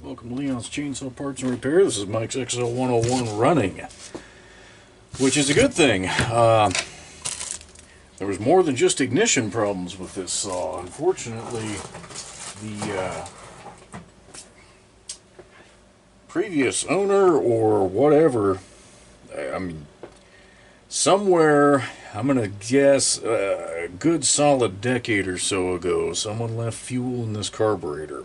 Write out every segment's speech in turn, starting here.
Welcome to Leon's Chainsaw Parts and Repair. This is Mike's XL-101 running, which is a good thing. There was more than just ignition problems with this saw. Unfortunately, the previous owner or whatever, I mean, somewhere, I'm going to guess a good solid decade or so ago, someone left fuel in this carburetor.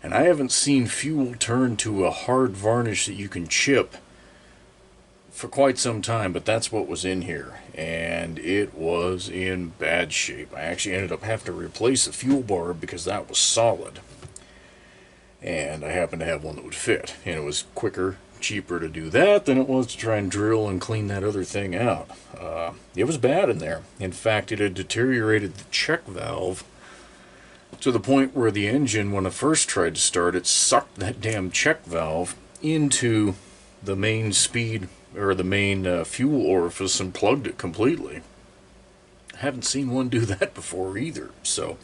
And I haven't seen fuel turn to a hard varnish that you can chip for quite some time, but that's what was in here. And it was in bad shape. I actually ended up having to replace the fuel bar because that was solid. And I happened to have one that would fit. And it was quicker, cheaper to do that than it was to try and drill and clean that other thing out. It was bad in there. In fact, it had deteriorated the check valve to the point where the engine, when I first tried to start it, sucked that damn check valve into the main speed, or the main fuel orifice, and plugged it completely. I haven't seen one do that before either, so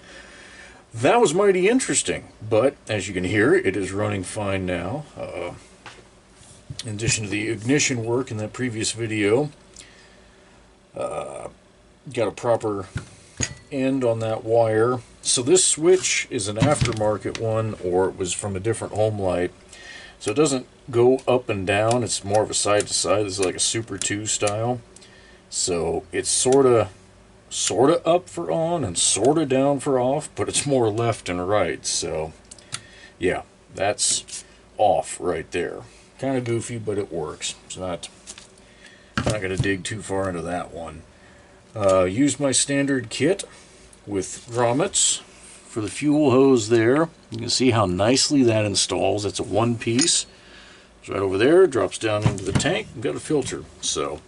that was mighty interesting. But as you can hear, it is running fine now. In addition to the ignition work in that previous video, got a proper end on that wire. So this switch is an aftermarket one, or it was from a different Homelite. So it doesn't go up and down, it's more of a side to side. This is like a Super 2 style. So it's sorta up for on and sorta down for off, but it's more left and right. So yeah, that's off right there. Kind of goofy, but it works. So not gonna dig too far into that one. Used my standard kit with grommets for the fuel hose there. You can see how nicely that installs. It's a one piece. It's right over there, drops down into the tank, and got a filter. So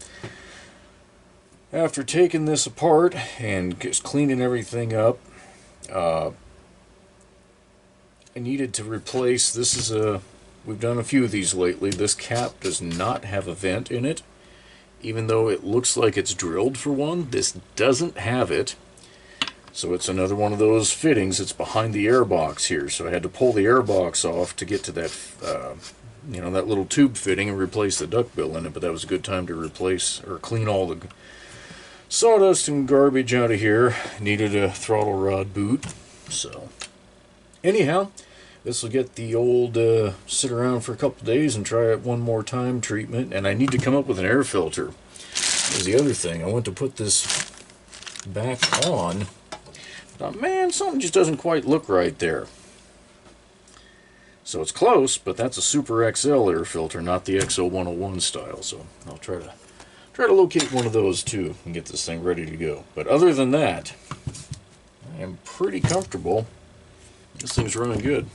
after taking this apart and just cleaning everything up, I needed to replace, this is we've done a few of these lately. This cap does not have a vent in it. Even though it looks like it's drilled for one, this doesn't have it. So it's another one of those fittings. It's behind the air box here. So I had to pull the air box off to get to that, that little tube fitting and replace the duckbill in it. But that was a good time to replace or clean all the sawdust and garbage out of here. Needed a throttle rod boot. So anyhow, this will get the old sit around for a couple days and try it one more time treatment. And I need to come up with an air filter. Is the other thing. I went to put this back on. Thought, man, something just doesn't quite look right there. So it's close, but that's a Super XL air filter, not the XL-101 style. So I'll try to locate one of those too and get this thing ready to go. But other than that, I am pretty comfortable. This thing's running good.